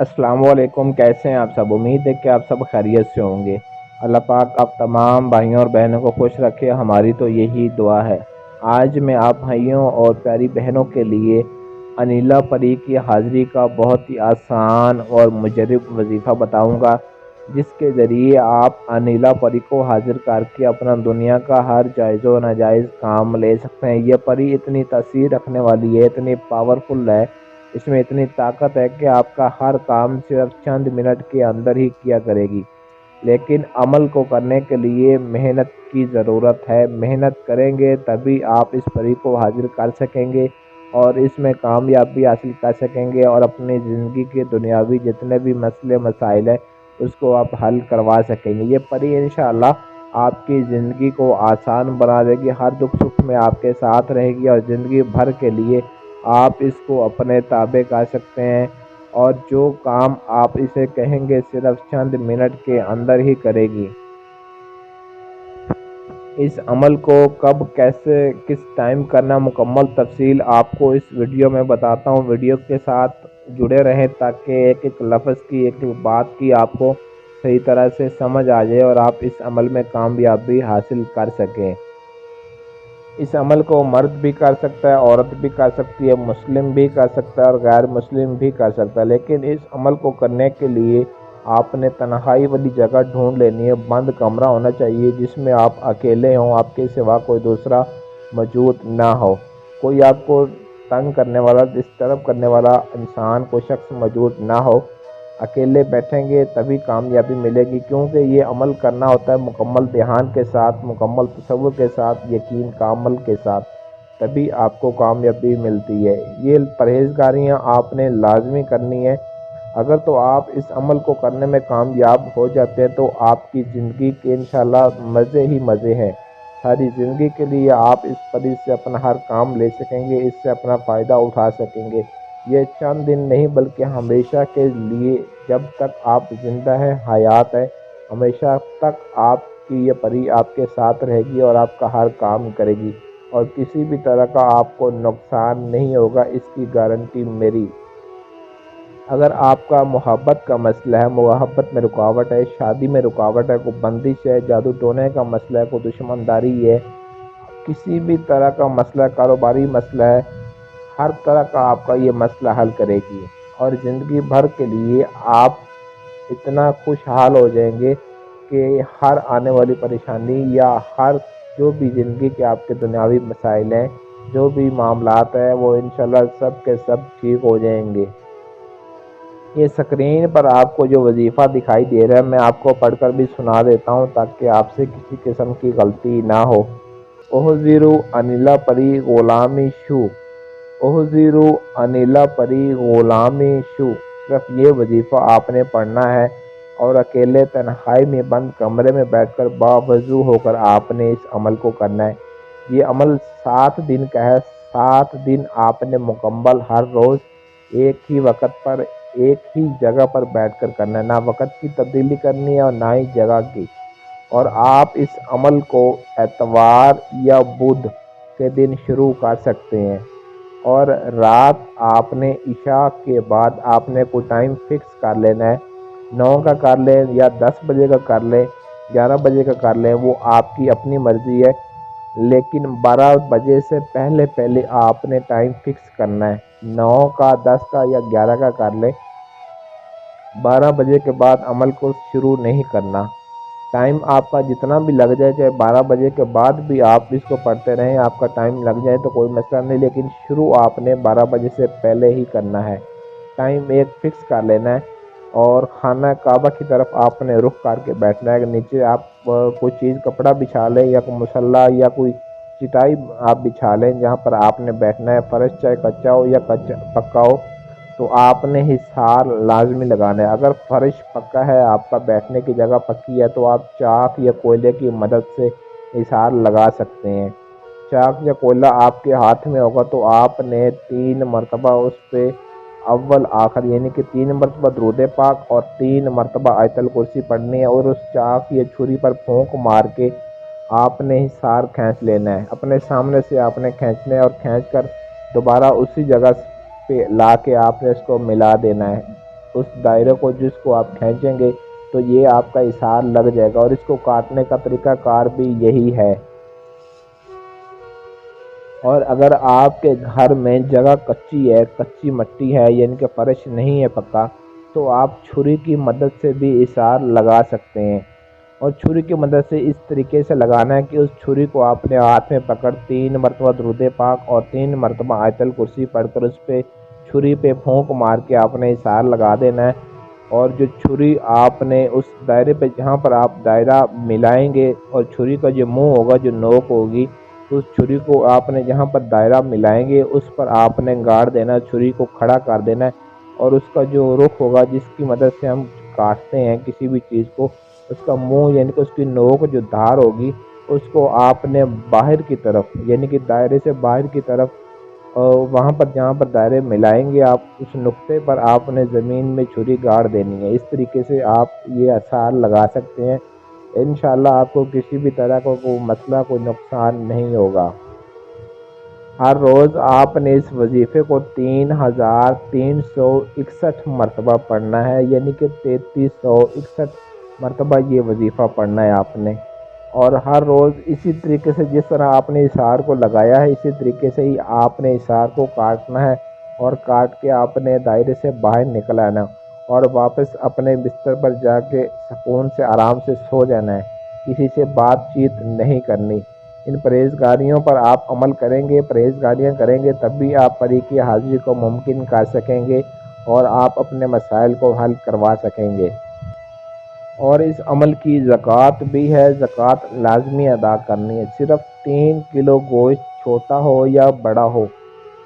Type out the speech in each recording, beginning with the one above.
السلام علیکم، کیسے ہیں آپ سب؟ امید ہے کہ آپ سب خیریت سے ہوں گے۔ اللہ پاک آپ تمام بھائیوں اور بہنوں کو خوش رکھے، ہماری تو یہی دعا ہے۔ آج میں آپ بھائیوں اور پیاری بہنوں کے لیے انیلا پری کی حاضری کا بہت ہی آسان اور مجرب وظیفہ بتاؤں گا، جس کے ذریعے آپ انیلا پری کو حاضر کر کے اپنا دنیا کا ہر جائز و ناجائز کام لے سکتے ہیں۔ یہ پری اتنی تاثیر رکھنے والی ہے، اتنی پاورفل ہے، اس میں اتنی طاقت ہے کہ آپ کا ہر کام صرف چند منٹ کے اندر ہی کیا کرے گی۔ لیکن عمل کو کرنے کے لیے محنت کی ضرورت ہے۔ محنت کریں گے تبھی آپ اس پری کو حاضر کر سکیں گے اور اس میں کامیابی حاصل کر سکیں گے، اور اپنی زندگی کے دنیاوی جتنے بھی مسئلے مسائل ہیں اس کو آپ حل کروا سکیں گے۔ یہ پری انشاءاللہ آپ کی زندگی کو آسان بنا دے گی، ہر دکھ سکھ میں آپ کے ساتھ رہے گی، اور زندگی بھر کے لیے آپ اس کو اپنے تابع کر سکتے ہیں، اور جو کام آپ اسے کہیں گے صرف چند منٹ کے اندر ہی کرے گی۔ اس عمل کو کب، کیسے، کس ٹائم کرنا، مکمل تفصیل آپ کو اس ویڈیو میں بتاتا ہوں۔ ویڈیو کے ساتھ جڑے رہیں تاکہ ایک ایک لفظ کی، ایک ایک بات کی آپ کو صحیح طرح سے سمجھ آ جائے اور آپ اس عمل میں کامیابی حاصل کر سکیں۔ اس عمل کو مرد بھی کر سکتا ہے، عورت بھی کر سکتی ہے، مسلم بھی کر سکتا ہے اور غیر مسلم بھی کر سکتا ہے، لیکن اس عمل کو کرنے کے لیے آپ نے تنہائی والی جگہ ڈھونڈ لینی ہے۔ بند کمرہ ہونا چاہیے جس میں آپ اکیلے ہوں، آپ کے سوا کوئی دوسرا موجود نہ ہو، کوئی آپ کو تنگ کرنے والا، ڈسٹرب کرنے والا انسان، کوئی شخص موجود نہ ہو۔ اکیلے بیٹھیں گے تبھی کامیابی ملے گی، کیونکہ یہ عمل کرنا ہوتا ہے مکمل دھیان کے ساتھ، مکمل تصور کے ساتھ، یقین کا عمل کے ساتھ، تبھی آپ کو کامیابی ملتی ہے۔ یہ پرہیزگاریاں آپ نے لازمی کرنی ہے۔ اگر تو آپ اس عمل کو کرنے میں کامیاب ہو جاتے ہیں تو آپ کی زندگی کے انشاءاللہ مزے ہی مزے ہیں۔ ساری زندگی کے لیے آپ اس پری سے اپنا ہر کام لے سکیں گے، اس سے اپنا فائدہ اٹھا سکیں گے۔ یہ چند دن نہیں بلکہ ہمیشہ کے لیے، جب تک آپ زندہ ہیں، حیات ہے، ہمیشہ تک آپ کی یہ پری آپ کے ساتھ رہے گی اور آپ کا ہر کام کرے گی، اور کسی بھی طرح کا آپ کو نقصان نہیں ہوگا، اس کی گارنٹی میری۔ اگر آپ کا محبت کا مسئلہ ہے، محبت میں رکاوٹ ہے، شادی میں رکاوٹ ہے، کوئی بندش ہے، جادو ٹونے کا مسئلہ ہے، کوئی دشمنداری ہے، کسی بھی طرح کا مسئلہ، کاروباری مسئلہ ہے، ہر طرح کا آپ کا یہ مسئلہ حل کرے گی، اور زندگی بھر کے لیے آپ اتنا خوشحال ہو جائیں گے کہ ہر آنے والی پریشانی یا ہر جو بھی زندگی کے آپ کے دنیاوی مسائل ہیں، جو بھی معاملات ہیں، وہ انشاءاللہ سب کے سب ٹھیک ہو جائیں گے۔ یہ سکرین پر آپ کو جو وظیفہ دکھائی دے رہا ہے، میں آپ کو پڑھ کر بھی سنا دیتا ہوں تاکہ آپ سے کسی قسم کی غلطی نہ ہو۔ احضروا انیلا پری غلامی شو، احضروا انیلا پری غلامی شو، صرف یہ وظیفہ آپ نے پڑھنا ہے، اور اکیلے تنہائی میں بند کمرے میں بیٹھ کر باوضو ہو کر آپ نے اس عمل کو کرنا ہے۔ یہ عمل 7 دن کا ہے، 7 دن آپ نے مکمل ہر روز ایک ہی وقت پر، ایک ہی جگہ پر بیٹھ کر کرنا ہے، نہ وقت کی تبدیلی کرنی ہے اور نہ ہی جگہ کی۔ اور آپ اس عمل کو اتوار یا بدھ کے دن شروع کر سکتے ہیں، اور رات آپ نے عشاء کے بعد آپ نے کوئی ٹائم فکس کر لینا ہے، 9 کا کر لیں یا 10 بجے کا کر لیں، 11 بجے کا کر لیں، وہ آپ کی اپنی مرضی ہے، لیکن 12 بجے سے پہلے پہلے آپ نے ٹائم فکس کرنا ہے۔ 9 کا، 10 کا یا 11 کا کر لیں، 12 بجے کے بعد عمل کو شروع نہیں کرنا۔ ٹائم آپ کا جتنا بھی لگ جائے، چاہے 12 بجے کے بعد بھی آپ اس کو پڑھتے رہیں، آپ کا ٹائم لگ جائے تو کوئی مسئلہ نہیں، لیکن شروع آپ نے 12 بجے سے پہلے ہی کرنا ہے۔ ٹائم ایک فکس کر لینا ہے، اور خانہ کعبہ کی طرف آپ نے رخ کر کے بیٹھنا ہے۔ نیچے آپ کوئی چیز، کپڑا بچھا لیں یا کوئی مصلی یا کوئی چٹائی آپ بچھا لیں جہاں پر آپ نے بیٹھنا ہے۔ فرش چاہے کچا ہو یا پکا ہو تو آپ نے حصار لازمی لگانا ہے۔ اگر فرش پکا ہے، آپ کا بیٹھنے کی جگہ پکی ہے، تو آپ چاک یا کوئلے کی مدد سے حصار لگا سکتے ہیں۔ چاک یا کوئلہ آپ کے ہاتھ میں ہوگا تو آپ نے 3 مرتبہ اس پہ اول آخر، یعنی کہ 3 مرتبہ درود پاک اور 3 مرتبہ آیت الکرسی پڑھنی ہے، اور اس چاک یا چھری پر پھونک مار کے آپ نے حصار کھینچ لینا ہے۔ اپنے سامنے سے آپ نے کھینچنا ہے، اور کھینچ کر دوبارہ اسی جگہ پہ لا کے آپ نے اس کو ملا دینا ہے۔ اس دائرے کو جس کو آپ کھینچیں گے تو یہ آپ کا اشار لگ جائے گا، اور اس کو کاٹنے کا طریقہ کار بھی یہی ہے۔ اور اگر آپ کے گھر میں جگہ کچی ہے، کچی مٹی ہے، یعنی کہ فرش نہیں ہے پکا، تو آپ چھری کی مدد سے بھی اشار لگا سکتے ہیں۔ اور چھری کی مدد سے اس طریقے سے لگانا ہے کہ اس چھری کو آپ اپنے ہاتھ میں پکڑ 3 مرتبہ درود پاک اور 3 مرتبہ آیت الکرسی پڑھ کر اس پہ چھری پہ پھونک مار کے آپ نے اشار لگا دینا ہے۔ اور جو چھری آپ نے اس دائرے پہ جہاں پر آپ دائرہ ملائیں گے، اور چھری کا جو منہ ہوگا، جو نوک ہوگی، تو اس چھری کو آپ نے جہاں پر دائرہ ملائیں گے اس پر آپ نے گاڑ دینا، چھری کو کھڑا کر دینا ہے۔ اور اس کا جو رخ ہوگا جس کی مدد سے ہم کاٹتے ہیں کسی بھی چیز کو، اس کا منہ یعنی کہ اس کی نوک جو دھار ہوگی، اس کو آپ نے باہر کی طرف یعنی کہ دائرے سے باہر کی طرف، وہاں پر جہاں پر دائرے ملائیں گے آپ اس نقطے پر آپ نے زمین میں چھری گاڑ دینی ہے۔ اس طریقے سے آپ یہ اشار لگا سکتے ہیں۔ انشاءاللہ آپ کو کسی بھی طرح کا کوئی مسئلہ، کوئی نقصان نہیں ہوگا۔ ہر روز آپ نے اس وظیفے کو 3361 مرتبہ پڑھنا ہے، یعنی کہ 3361 مرتبہ یہ وظیفہ پڑھنا ہے آپ نے۔ اور ہر روز اسی طریقے سے جس طرح آپ نے اشار کو لگایا ہے اسی طریقے سے ہی آپ نے اشار کو کاٹنا ہے، اور کاٹ کے آپ نے دائرے سے باہر نکل آنا اور واپس اپنے بستر پر جا کے سکون سے آرام سے سو جانا ہے، کسی سے بات چیت نہیں کرنی۔ ان پرہیزگاریوں پر آپ عمل کریں گے، پرہیزگاریاں کریں گے، تب بھی آپ پری کی حاضری کو ممکن کر سکیں گے اور آپ اپنے مسائل کو حل کروا سکیں گے۔ اور اس عمل کی زکوٰۃ بھی ہے، زکوٰۃ لازمی ادا کرنی ہے۔ صرف 3 کلو گوشت، چھوٹا ہو یا بڑا ہو،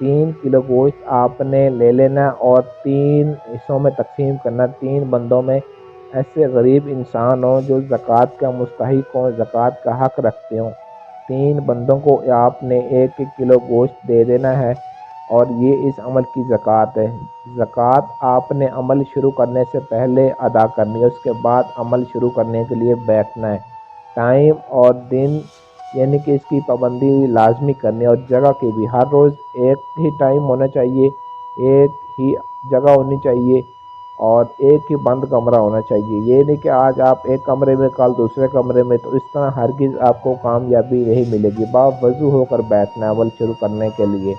3 کلو گوشت آپ نے لے لینا اور 3 حصوں میں تقسیم کرنا۔ 3 بندوں میں ایسے غریب انسان ہوں جو زکوٰۃ کا مستحق ہوں، زکوٰۃ کا حق رکھتے ہوں، 3 بندوں کو آپ نے 1 کلو گوشت دے دینا ہے، اور یہ اس عمل کی زکوٰۃ ہے۔ زکوٰۃ آپ نے عمل شروع کرنے سے پہلے ادا کرنی ہے، اس کے بعد عمل شروع کرنے کے لیے بیٹھنا ہے۔ ٹائم اور دن یعنی کہ اس کی پابندی لازمی کرنی ہے، اور جگہ کی بھی۔ ہر روز ایک ہی ٹائم ہونا چاہیے، ایک ہی جگہ ہونی چاہیے، اور ایک ہی بند کمرہ ہونا چاہیے۔ یہ نہیں کہ آج آپ ایک کمرے میں، کل دوسرے کمرے میں، تو اس طرح ہرگز آپ کو کامیابی نہیں ملے گی۔ باوضو ہو کر بیٹھنا ہے عمل شروع کرنے کے لیے۔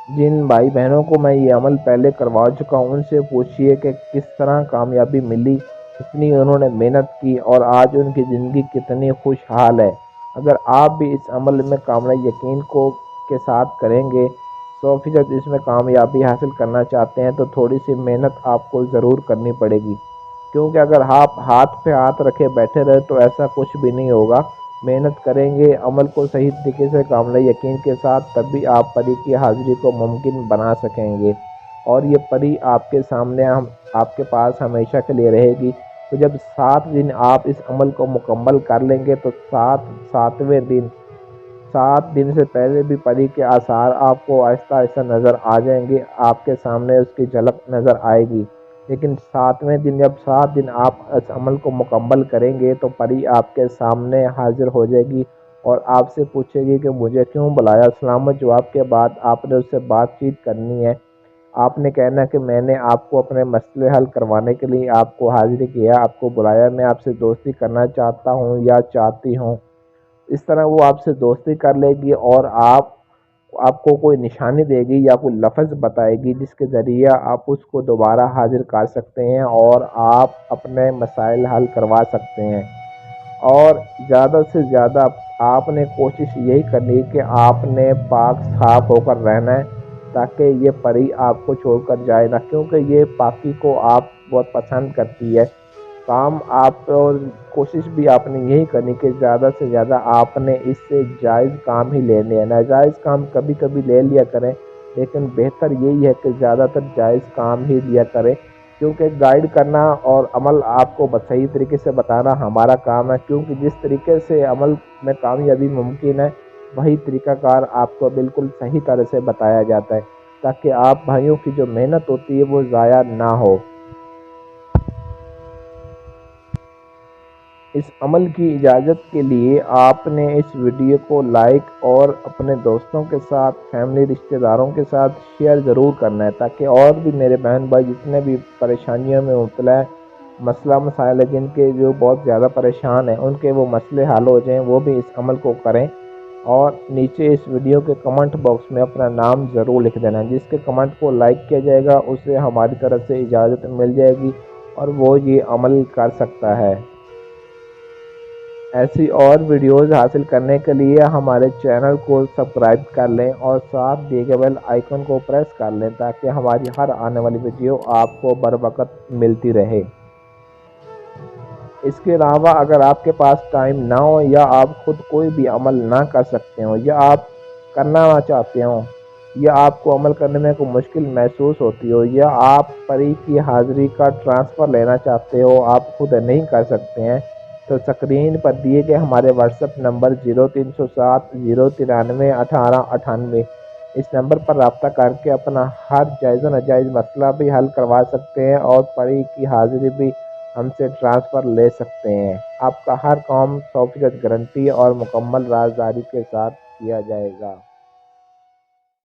جن بھائی بہنوں کو میں یہ عمل پہلے کروا چکا ہوں ان سے پوچھئے کہ کس طرح کامیابی ملی، کتنی انہوں نے محنت کی، اور آج ان کی زندگی کتنی خوشحال ہے۔ اگر آپ بھی اس عمل میں کامل یقین کے ساتھ کریں گے، 100% اس میں کامیابی حاصل کرنا چاہتے ہیں، تو تھوڑی سی محنت آپ کو ضرور کرنی پڑے گی، کیونکہ اگر آپ ہاتھ پہ ہاتھ رکھے بیٹھے رہے تو ایسا کچھ بھی نہیں ہوگا۔ محنت کریں گے عمل کو صحیح طریقے سے کامل یقین کے ساتھ، تب بھی آپ پری کی حاضری کو ممکن بنا سکیں گے، اور یہ پری آپ کے سامنے آپ کے پاس ہمیشہ کے لیے رہے گی۔ تو جب 7 دن آپ اس عمل کو مکمل کر لیں گے تو 7ویں دن، 7 دن سے پہلے بھی پری کے آثار آپ کو آہستہ آہستہ نظر آ جائیں گے، آپ کے سامنے اس کی جھلک نظر آئے گی۔ لیکن 7ویں دن جب 7 دن آپ اس عمل کو مکمل کریں گے تو پری آپ کے سامنے حاضر ہو جائے گی اور آپ سے پوچھے گی کہ مجھے کیوں بلایا۔ سلامت جواب کے بعد آپ نے اس سے بات چیت کرنی ہے۔ آپ نے کہنا کہ میں نے آپ کو اپنے مسئلے حل کروانے کے لیے آپ کو حاضر کیا، آپ کو بلایا، میں آپ سے دوستی کرنا چاہتا ہوں یا چاہتی ہوں۔ اس طرح وہ آپ سے دوستی کر لے گی اور آپ کو کوئی نشانی دے گی یا کوئی لفظ بتائے گی جس کے ذریعے آپ اس کو دوبارہ حاضر کر سکتے ہیں اور آپ اپنے مسائل حل کروا سکتے ہیں۔ اور زیادہ سے زیادہ آپ نے کوشش یہی کرنی کہ آپ نے پاک صاف ہو کر رہنا ہے، تاکہ یہ پری آپ کو چھوڑ کر جائے نہ، کیونکہ یہ پاکی کو آپ بہت پسند کرتی ہے۔ کام آپ اور کوشش بھی آپ نے یہی کرنی کہ زیادہ سے زیادہ آپ نے اس سے جائز کام ہی لینے ہیں۔ ناجائز کام کبھی کبھی لے لیا کریں، لیکن بہتر یہی ہے کہ زیادہ تر جائز کام ہی لیا کریں، کیونکہ گائیڈ کرنا اور عمل آپ کو صحیح طریقے سے بتانا ہمارا کام ہے، کیونکہ جس طریقے سے عمل میں کامیابی ممکن ہے وہی طریقہ کار آپ کو بالکل صحیح طرح سے بتایا جاتا ہے، تاکہ آپ بھائیوں کی جو محنت ہوتی ہے وہ ضائع نہ ہو۔ اس عمل کی اجازت کے لیے آپ نے اس ویڈیو کو لائک اور اپنے دوستوں کے ساتھ، فیملی رشتہ داروں کے ساتھ شیئر ضرور کرنا ہے، تاکہ اور بھی میرے بہن بھائی جتنے بھی پریشانیوں میں مبتلا ہے، مسئلہ مسائل ہے جن کے جو بہت زیادہ پریشان ہیں، ان کے وہ مسئلے حل ہو جائیں، وہ بھی اس عمل کو کریں۔ اور نیچے اس ویڈیو کے کمنٹ باکس میں اپنا نام ضرور لکھ دینا، جس کے کمنٹ کو لائک کیا جائے گا اسے ہماری طرف سے اجازت مل جائے گی اور وہ یہ عمل کر سکتا ہے۔ ایسی اور ویڈیوز حاصل کرنے کے لیے ہمارے چینل کو سبسکرائب کر لیں اور ساتھ دیے گئے بیل آئیکن کو پریس کر لیں، تاکہ ہماری ہر آنے والی ویڈیو آپ کو بروقت ملتی رہے۔ اس کے علاوہ اگر آپ کے پاس ٹائم نہ ہو، یا آپ خود کوئی بھی عمل نہ کر سکتے ہوں، یا آپ کرنا نہ چاہتے ہوں، یا آپ کو عمل کرنے میں کوئی مشکل محسوس ہوتی ہو، یا آپ پری کی حاضری کا ٹرانسفر لینا چاہتے ہو، آپ خود نہیں کر سکتے ہیں، تو اسکرین پر دیے گئے ہمارے واٹس ایپ نمبر 0307 093 1898 اس نمبر پر رابطہ کر کے اپنا ہر جائز و ناجائز مسئلہ بھی حل کروا سکتے ہیں، اور پری کی حاضری بھی ہم سے ٹرانسفر لے سکتے ہیں۔ آپ کا ہر کام 100% گارنٹی اور مکمل رازداری کے ساتھ کیا جائے گا۔